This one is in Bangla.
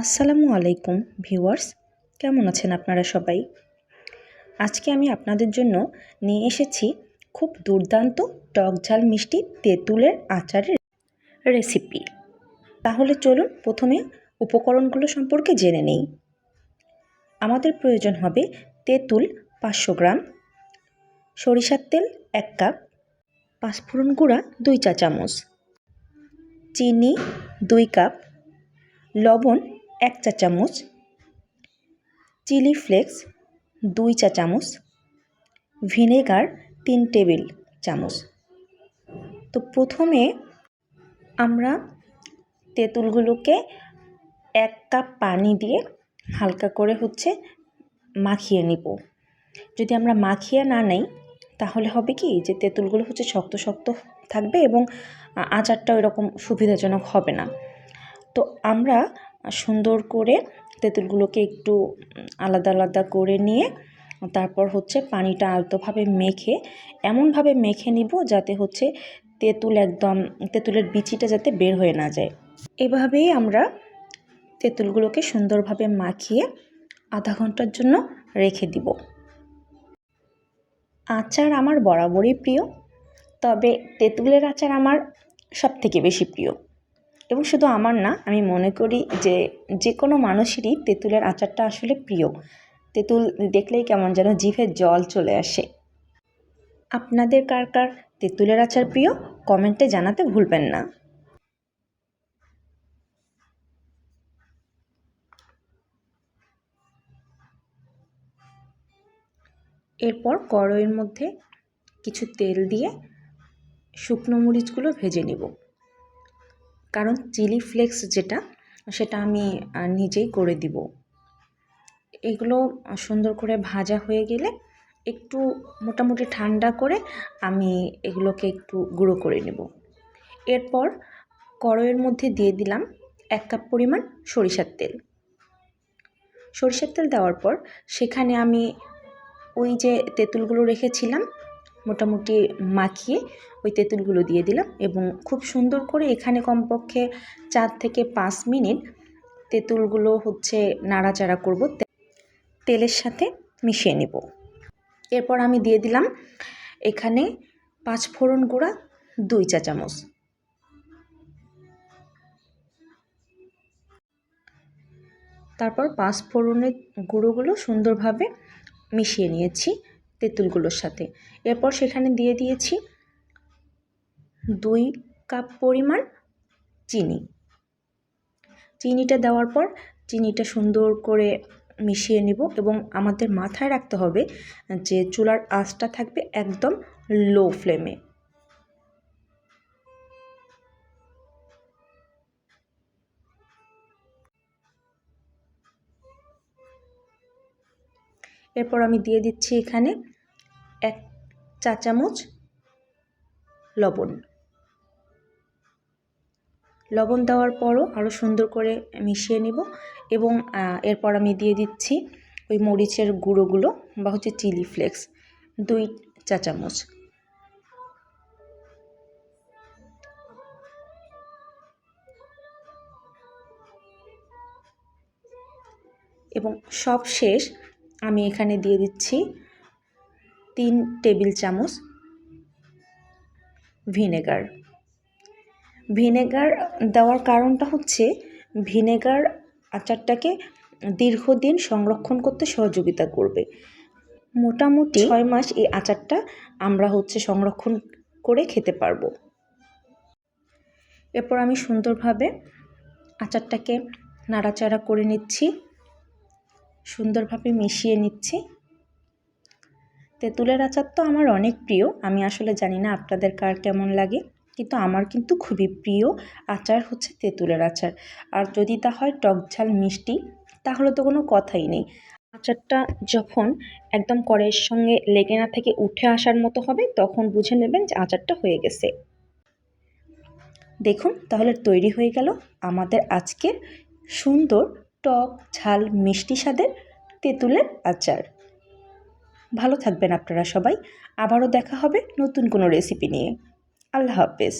আসসালামু আলাইকুম ভিউয়ার্স, কেমন আছেন আপনারা সবাই? আজকে আমি আপনাদের জন্য নিয়ে এসেছি খুব দুর্দান্ত টক ঝাল মিষ্টি তেঁতুলের আচারের রেসিপি। তাহলে চলুন প্রথমে উপকরণগুলো সম্পর্কে জেনে নেই। আমাদের প্রয়োজন হবে তেঁতুল 500 গ্রাম, সরিষার তেল 1 কাপ, পাঁচফোড়ন গুঁড়া 2 চা চামচ, চিনি 2 কাপ, লবণ 1 চা চামচ, চিলি ফ্লেক্স 2 চা চামচ, ভিনেগার 3 টেবিল চামচ। তো প্রথমে আমরা তেঁতুলগুলোকে 1 কাপ পানি দিয়ে হালকা করে মাখিয়ে নিব। যদি আমরা মাখিয়ে না নেই তাহলে হবে কি যে তেঁতুলগুলো শক্ত শক্ত থাকবে এবং আচারটা এরকম সুবিধাজনক হবে না। তো আমরা সুন্দর করে তেঁতুলগুলোকে একটু আলাদা আলাদা করে নিয়ে তারপর পানিটা আলতোভাবে মেখে এমনভাবে মেখে নিব যাতে তেঁতুলের বিচিটা যাতে বের হয়ে না যায়। এভাবেই আমরা তেঁতুলগুলোকে সুন্দরভাবে মাখিয়ে আধা ঘন্টার জন্য রেখে দিব। আচার আমার বরাবরই প্রিয়, তবে তেঁতুলের আচার আমার সবথেকে বেশি প্রিয়। এবং শুধু আমার না, আমি মনে করি যে কোনো মানুষেরই তেঁতুলের আচারটা আসলে প্রিয়। তেঁতুল দেখলেই কেমন যেন জিভে জল চলে আসে। আপনাদের কার কার তেঁতুলের আচার প্রিয় কমেন্টে জানাতে ভুলবেন না। এরপর কড়াইয়ের মধ্যে কিছু তেল দিয়ে শুকনো মরিচগুলো ভেজে নেব, কারণ চিলি ফ্লেক্স সেটা আমি নিজেই করে দিব। এগুলো সুন্দর করে ভাজা হয়ে গেলে একটু মোটামুটি ঠান্ডা করে আমি এগুলোকে একটু গুঁড়ো করে নেব। এরপর কড়াইয়ের মধ্যে দিয়ে দিলাম 1 কাপ পরিমাণ সরিষার তেল। সরিষার তেল দেওয়ার পর সেখানে আমি ওই যে তেঁতুলগুলো রেখেছিলাম মোটামুটি মাখিয়ে, ওই তেঁতুলগুলো দিয়ে দিলাম এবং খুব সুন্দর করে এখানে কমপক্ষে 4 থেকে 5 মিনিট তেঁতুলগুলো নাড়াচাড়া করব, তেলের সাথে মিশিয়ে নেব। এরপর আমি দিয়ে দিলাম এখানে পাঁচফোড়ন গুঁড়া 2 চা চামচ, তারপর পাঁচফোড়নের গুঁড়োগুলো সুন্দরভাবে মিশিয়ে নিয়েছি তেঁতুলগুলোর সাথে। এরপর সেখানে দিয়ে দিয়েছি 2 কাপ পরিমাণ চিনি। চিনিটা দেওয়ার পর চিনিটা সুন্দর করে মিশিয়ে নিব এবং আমাদের মাথায় রাখতে হবে যে চুলার আঁচটা থাকবে একদম লো ফ্লেমে। এরপর আমি দিয়ে দিচ্ছি এখানে 1 চা চামচ লবণ। লবণ দেওয়ার পরও আরও সুন্দর করে মিশিয়ে নিব এবং এরপর আমি দিয়ে দিচ্ছি ওই মরিচের গুঁড়োগুলো বা চিলি ফ্লেক্স 2 চা চামচ। এবং সব শেষ আমি এখানে দিয়ে দিচ্ছি 3 টেবিল চামচ ভিনেগার। ভিনেগার দেওয়ার কারণটা ভিনেগার আচারটাকে দীর্ঘদিন সংরক্ষণ করতে সহযোগিতা করবে। মোটামুটি 6 মাস এই আচারটা আমরা সংরক্ষণ করে খেতে পারবো। এরপর আমি সুন্দরভাবে আচারটাকে নাড়াচাড়া করে নিচ্ছি, সুন্দরভাবে মিশিয়ে নিচ্ছি। তেঁতুলের আচার তো আমার অনেক প্রিয়, আমি আসলে জানি না আপনাদের কার কেমন লাগে, কিন্তু আমার কিন্তু খুবই প্রিয় আচার তেঁতুলের আচার। আর যদি তা হয় টক ঝাল মিষ্টি, তাহলে তো কোনো কথাই নেই। আচারটা যখন একদম কড়াইয়ের সঙ্গে লেগে না থেকে উঠে আসার মতো হবে তখন বুঝে নেবেন যে আচারটা হয়ে গেছে। দেখুন, তাহলে তৈরি হয়ে গেল আমাদের আজকের সুন্দর টক ঝাল মিষ্টি স্বাদের তেঁতুলের আচার। ভালো থাকবেন আপনারা সবাই, আবারও দেখা হবে নতুন কোনো রেসিপি নিয়ে। আল্লাহ হাফেজ।